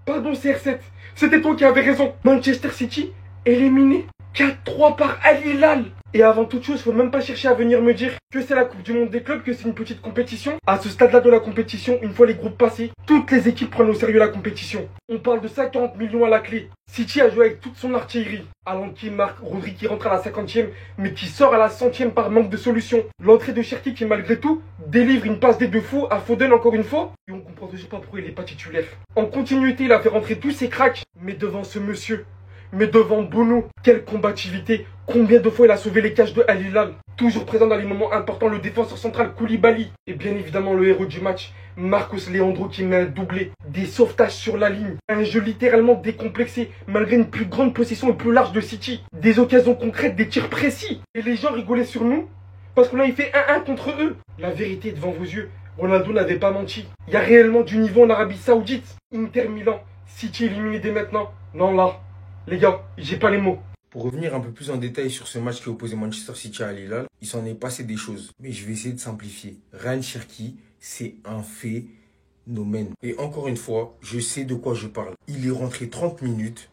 Pardon CR7, c'était toi qui avais raison. Manchester City éliminé 4-3 par Al Hilal. Et avant toute chose, faut même pas chercher à venir me dire que c'est la Coupe du Monde des clubs, que c'est une petite compétition. À ce stade-là de la compétition, une fois les groupes passés, toutes les équipes prennent au sérieux la compétition. On parle de 50 millions à la clé. City a joué avec toute son artillerie. Haaland qui marque, Rodri qui rentre à la 50e, mais qui sort à la 100e par manque de solution. L'entrée de Cherki qui malgré tout délivre une passe des deux fous à Foden encore une fois. Et on comprend toujours pas pourquoi il n'est pas titulaire. En continuité, il a fait rentrer tous ses cracks. Mais devant ce monsieur, mais devant Bono, quelle combativité! Combien de fois il a sauvé les cages de Al Hilal? Toujours présent dans les moments importants, le défenseur central Koulibaly. Et bien évidemment le héros du match, Marcos Leandro qui met un doublé. Des sauvetages sur la ligne. Un jeu littéralement décomplexé, malgré une plus grande possession et plus large de City. Des occasions concrètes, des tirs précis. Et les gens rigolaient sur nous parce qu'on avait fait 1-1 contre eux. La vérité est devant vos yeux. Ronaldo n'avait pas menti. Il y a réellement du niveau en Arabie Saoudite. Inter Milan, City éliminé dès maintenant. Non là, les gars, j'ai pas les mots. Pour revenir un peu plus en détail sur ce match qui opposait Manchester City à Al Hilal, il s'en est passé des choses. Mais je vais essayer de simplifier. Ryan Cherki, c'est un phénomène. Et encore une fois, je sais de quoi je parle. Il est rentré 30 minutes,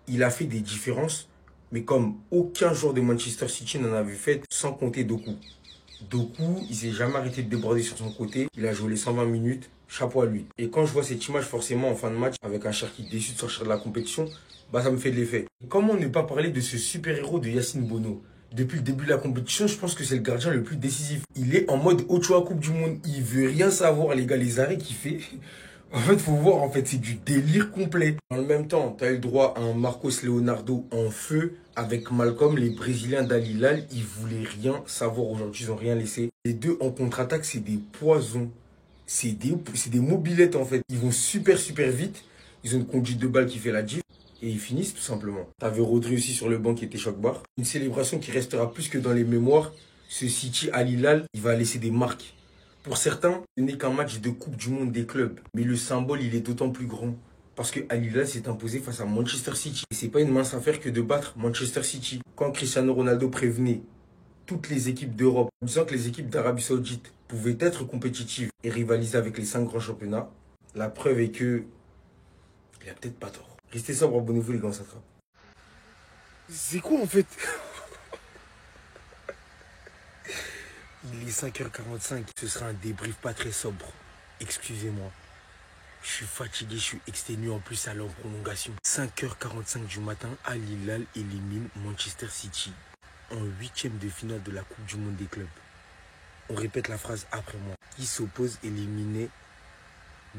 il a fait des différences, mais comme aucun joueur de Manchester City n'en avait fait, sans compter Doku. Doku, il s'est jamais arrêté de déborder sur son côté. Il a joué les 120 minutes. Chapeau à lui. Et quand je vois cette image, forcément, en fin de match, avec un Cherki déçu de sortir de la compétition, bah ça me fait de l'effet. Comment ne pas parler de ce super-héros de Yacine Bono? Depuis le début de la compétition, je pense que c'est le gardien le plus décisif. Il est en mode Ochoa Coupe du Monde. Il veut rien savoir, les gars, les arrêts qu'il fait. En fait, faut voir, en fait, c'est du délire complet. En le même temps, tu as eu le droit à un Marcos Leonardo en feu avec Malcolm. Les Brésiliens d'Al Hilal, ils voulaient rien savoir aujourd'hui, ils n'ont rien laissé. Les deux en contre-attaque, c'est des poisons. C'est des mobilettes, en fait. Ils vont super vite. Ils ont une conduite de balle qui fait la diff. Et ils finissent tout simplement. T'avais Rodri aussi sur le banc qui était choc-barre. Une célébration qui restera plus que dans les mémoires. Ce City Al Hilal, il va laisser des marques. Pour certains, ce n'est qu'un match de Coupe du Monde des clubs. Mais le symbole, il est d'autant plus grand. Parce que Al Hilal s'est imposé face à Manchester City. Et c'est pas une mince affaire que de battre Manchester City. Quand Cristiano Ronaldo prévenait toutes les équipes d'Europe, en disant que les équipes d'Arabie Saoudite pouvaient être compétitives et rivaliser avec les 5 grands championnats, la preuve est que il a peut-être pas tort. Restez sobre, abonnez-vous les gars, on s'attrape. C'est quoi en fait? Il est 5h45, ce sera un débrief pas très sobre. Excusez-moi. Je suis fatigué, je suis exténué en plus à leur prolongation. 5h45 du matin, Al Hilal élimine Manchester City en 8e de finale de la Coupe du Monde des clubs. On répète la phrase après moi. Qui s'oppose éliminé?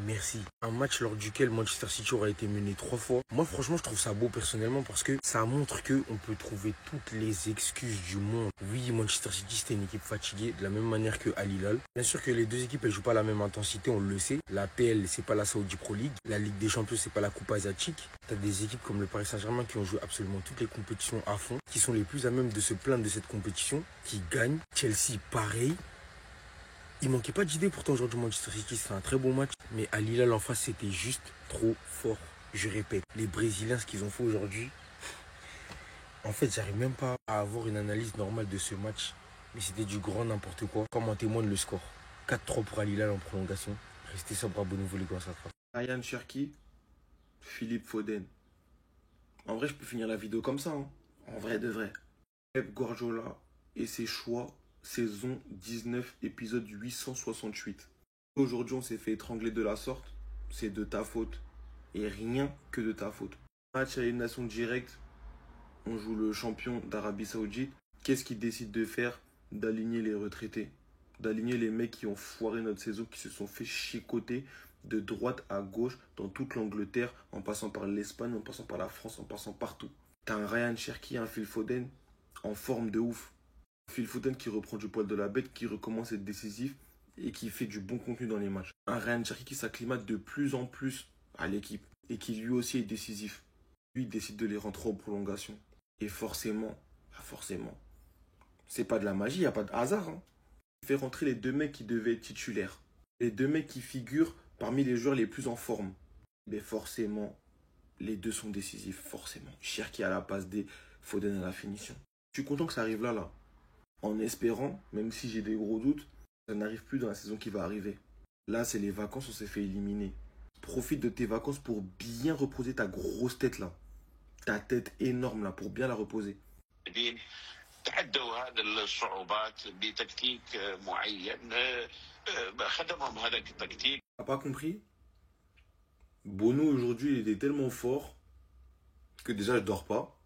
Merci. Un match lors duquel Manchester City aura été mené 3 fois. Moi, franchement, je trouve ça beau personnellement parce que ça montre qu'on peut trouver toutes les excuses du monde. Oui, Manchester City, c'était une équipe fatiguée de la même manière que Al Hilal. Bien sûr que les deux équipes, elles jouent pas à la même intensité, on le sait. La PL, c'est pas la Saudi Pro League. La Ligue des Champions, c'est pas la Coupe asiatique. T'as des équipes comme le Paris Saint-Germain qui ont joué absolument toutes les compétitions à fond, qui sont les plus à même de se plaindre de cette compétition, qui gagnent. Chelsea, pareil. Il manquait pas d'idées pourtant aujourd'hui Manchester City, c'est un très bon match. Mais Al Hilal en face, c'était juste trop fort. Je répète, les Brésiliens, ce qu'ils ont fait aujourd'hui, en fait, j'arrive même pas à avoir une analyse normale de ce match. Mais c'était du grand n'importe quoi, comme en témoigne le score. 4-3 pour Al Hilal en prolongation. Restez sobre, abonnez-vous les gars, ça sera. Ryan Cherki, Philippe Foden. En vrai, je peux finir la vidéo comme ça, hein. En vrai de vrai. Pep Guardiola et ses choix, saison 19, épisode 868. Aujourd'hui, on s'est fait étrangler de la sorte. C'est de ta faute. Et rien que de ta faute. Match à élimination directe. On joue le champion d'Arabie Saoudite. Qu'est-ce qu'il décide de faire? D'aligner les retraités. D'aligner les mecs qui ont foiré notre saison, qui se sont fait chicoter de droite à gauche dans toute l'Angleterre, en passant par l'Espagne, en passant par la France, en passant partout. T'as un Ryan Cherki, un Phil Foden en forme de ouf. Phil Foden qui reprend du poil de la bête, qui recommence à être décisif et qui fait du bon contenu dans les matchs. Un Ryan Cherki qui s'acclimate de plus en plus à l'équipe et qui lui aussi est décisif. Lui, il décide de les rentrer en prolongation. Et forcément, c'est pas de la magie, il n'y a pas de hasard. Hein. Il fait rentrer les deux mecs qui devaient être titulaires. Les deux mecs qui figurent parmi les joueurs les plus en forme. Mais forcément, les deux sont décisifs, forcément. Cherki à la passe D, Foden à la finition. Je suis content que ça arrive là. En espérant, même si j'ai des gros doutes, ça n'arrive plus dans la saison qui va arriver. Là, c'est les vacances, on s'est fait éliminer. profite de tes vacances pour bien reposer ta grosse tête là. Ta tête énorme là, pour bien la reposer. تحدوا هذه الصعوبات بتكتيك معين خدمهم هذاك التكتيك. T'as pas compris? Bono aujourd'hui il était tellement fort que déjà je dors pas.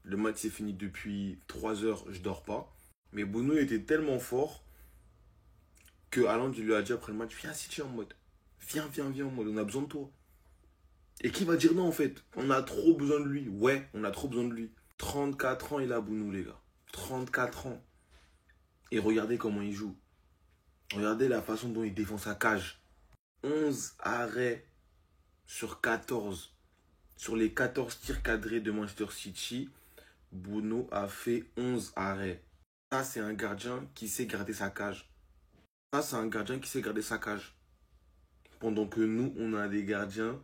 Le match s'est fini depuis 3 heures, je dors pas. Mais Bono était tellement fort que Haaland lui a dit après le match, viens City en mode. Viens en mode, on a besoin de toi. Et qui va dire non en fait? On a trop besoin de lui. Ouais, on a trop besoin de lui. 34 ans il a Bono les gars. 34 ans. Et regardez comment il joue. Regardez la façon dont il défend sa cage. 11 arrêts sur 14. Sur les 14 tirs cadrés de Manchester City, Bono a fait 11 arrêts. Ça, c'est un gardien qui sait garder sa cage. Ça, c'est un gardien qui sait garder sa cage. Pendant que nous, on a des gardiens,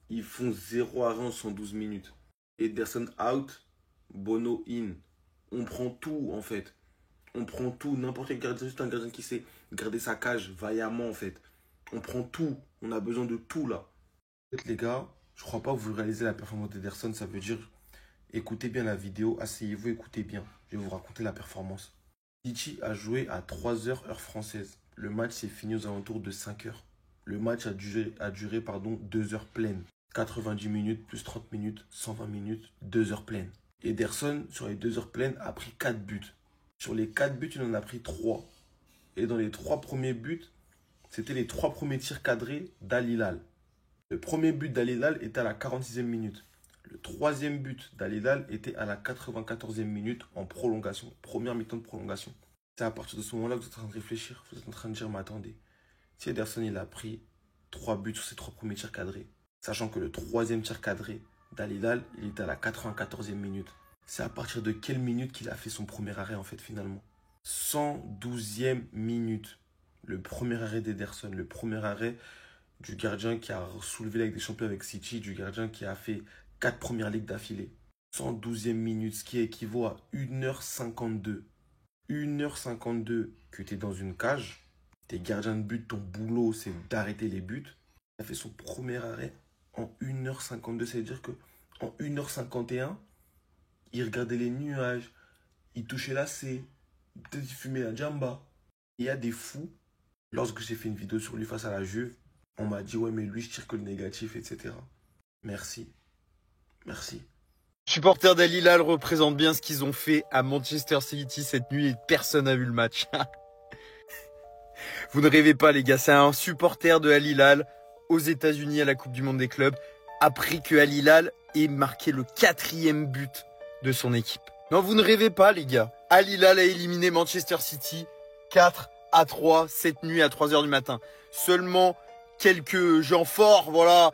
ils font 0 arrêt en 112 minutes. Ederson out, Bono in. On prend tout, en fait. On prend tout. N'importe quel gardien, juste un gardien qui sait garder sa cage vaillamment, en fait. On prend tout. On a besoin de tout, là. Les gars, je crois pas que vous réalisez la performance d'Ederson. Ça veut dire, écoutez bien la vidéo. Asseyez-vous, écoutez bien. Je vais vous raconter la performance. City a joué à 3 heures, heure française. Le match s'est fini aux alentours de 5 heures. Le match a duré 2 heures pleines. 90 minutes plus 30 minutes, 120 minutes, 2 heures pleines. Ederson, sur les 2 heures pleines, a pris 4 buts. Sur les 4 buts, il en a pris 3. Et dans les 3 premiers buts, c'était les 3 premiers tirs cadrés d'Al Hilal. Le premier but d'Al Hilal était à la 46e minute. Le troisième but d'Al Hilal était à la 94e minute en prolongation. Première mi-temps de prolongation. C'est à partir de ce moment-là que vous êtes en train de réfléchir. Vous êtes en train de dire, mais attendez. Si Ederson, il a pris 3 buts sur ses 3 premiers tirs cadrés, sachant que le troisième tir cadré d'Al Hilal, il était à la 94e minute. C'est à partir de quelle minute qu'il a fait son premier arrêt, en fait, finalement? 112e minute. Le premier arrêt d'Ederson, le premier arrêt du gardien qui a soulevé la Ligue des Champions avec City, du gardien qui a fait 4 premières ligues d'affilée. 112e minute, ce qui équivaut à 1h52. 1h52 que tu es dans une cage, t'es gardien de but, ton boulot c'est d'arrêter les buts. Il a fait son premier arrêt en 1h52, ça veut dire que en 1h51, il regardait les nuages, il touchait la C, peut-être il fumait la jamba. Il y a des fous. Lorsque j'ai fait une vidéo sur lui face à la Juve, on m'a dit ouais mais lui je tire que le négatif, etc. Merci. Merci. Supporters d'Al Hilal représentent bien ce qu'ils ont fait à Manchester City cette nuit et personne n'a vu le match. Vous ne rêvez pas les gars, c'est un supporter de Al Hilal aux États-Unis à la Coupe du Monde des clubs après que Al Hilal ait marqué le 4e but de son équipe. Non, vous ne rêvez pas les gars. Al Hilal a éliminé Manchester City 4-3 cette nuit à 3 h du matin. Seulement quelques gens forts, voilà,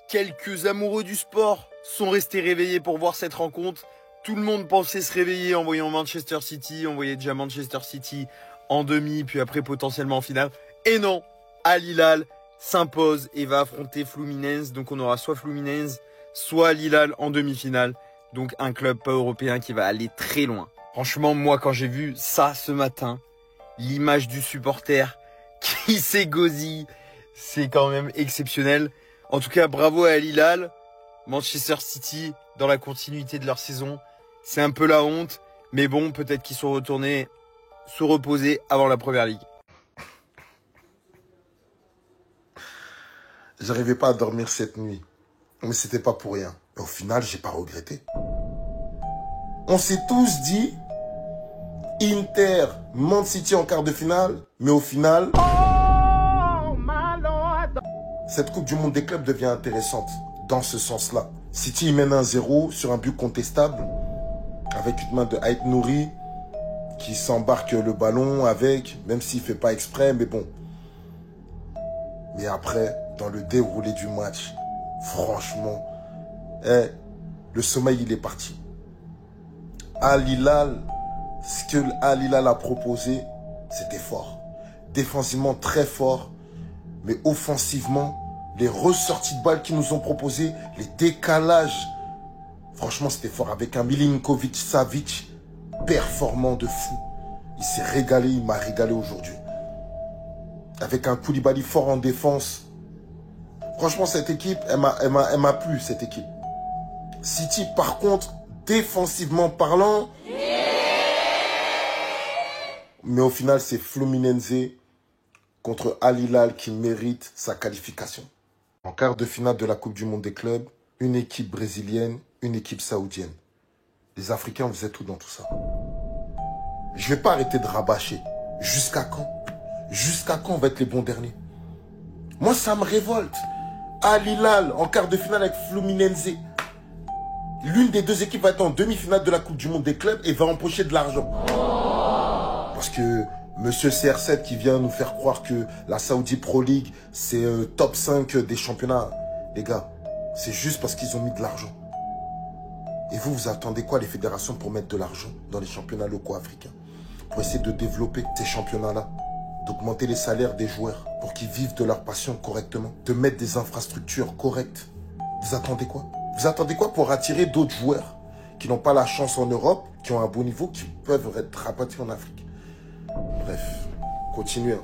quelques amoureux du sport sont restés réveillés pour voir cette rencontre. Tout le monde pensait se réveiller en voyant Manchester City. On voyait déjà Manchester City en demi, puis après potentiellement en finale. Et non, Al Hilal s'impose et va affronter Fluminense. Donc on aura soit Fluminense, soit Al Hilal en demi-finale. Donc un club pas européen qui va aller très loin. Franchement, moi quand j'ai vu ça ce matin, l'image du supporter qui s'égosille, c'est quand même exceptionnel. En tout cas, bravo à Al Hilal. Manchester City, dans la continuité de leur saison, c'est un peu la honte. Mais bon, peut-être qu'ils sont retournés se reposer avant la Première Ligue. J'arrivais pas à dormir cette nuit. Mais c'était pas pour rien. Et au final, j'ai pas regretté. On s'est tous dit Inter, Man City en quart de finale. Mais au final, cette Coupe du Monde des clubs devient intéressante. Dans ce sens-là. City mène 1-0 sur un but contestable. Avec une main de Ait Nouri qui s'embarque le ballon avec, même s'il ne fait pas exprès, mais bon. Mais après, dans le déroulé du match, franchement, le sommeil, il est parti. Al Hilal, ce que Al Hilal a proposé, c'était fort. Défensivement, très fort. Mais offensivement, les ressorties de balles qu'ils nous ont proposées, les décalages, franchement, c'était fort. Avec un Milinkovic-Savic performant de fou. Il s'est régalé, il m'a régalé aujourd'hui. Avec un Koulibaly fort en défense. Franchement, cette équipe, elle m'a plu, cette équipe. City, par contre, défensivement parlant... Mais au final, c'est Fluminense contre Al Hilal qui mérite sa qualification. En quart de finale de la Coupe du Monde des clubs, une équipe brésilienne, une équipe saoudienne. Les Africains, vous êtes où dans tout ça? Je vais pas arrêter de rabâcher. Jusqu'à quand? Jusqu'à quand on va être les bons derniers? Moi, ça me révolte. Al Hilal en quart de finale avec Fluminense. L'une des deux équipes va être en demi-finale de la Coupe du Monde des clubs et va empocher de l'argent. Parce que Monsieur CR7 qui vient nous faire croire que la Saudi Pro League, c'est top 5 des championnats. Les gars, c'est juste parce qu'ils ont mis de l'argent. Et vous attendez quoi les fédérations pour mettre de l'argent dans les championnats locaux africains? Pour essayer de développer ces championnats-là, d'augmenter les salaires des joueurs pour qu'ils vivent de leur passion correctement, de mettre des infrastructures correctes. Vous attendez quoi? Vous attendez quoi pour attirer d'autres joueurs qui n'ont pas la chance en Europe, qui ont un bon niveau, qui peuvent être rapatriés en Afrique? Bref, continuez.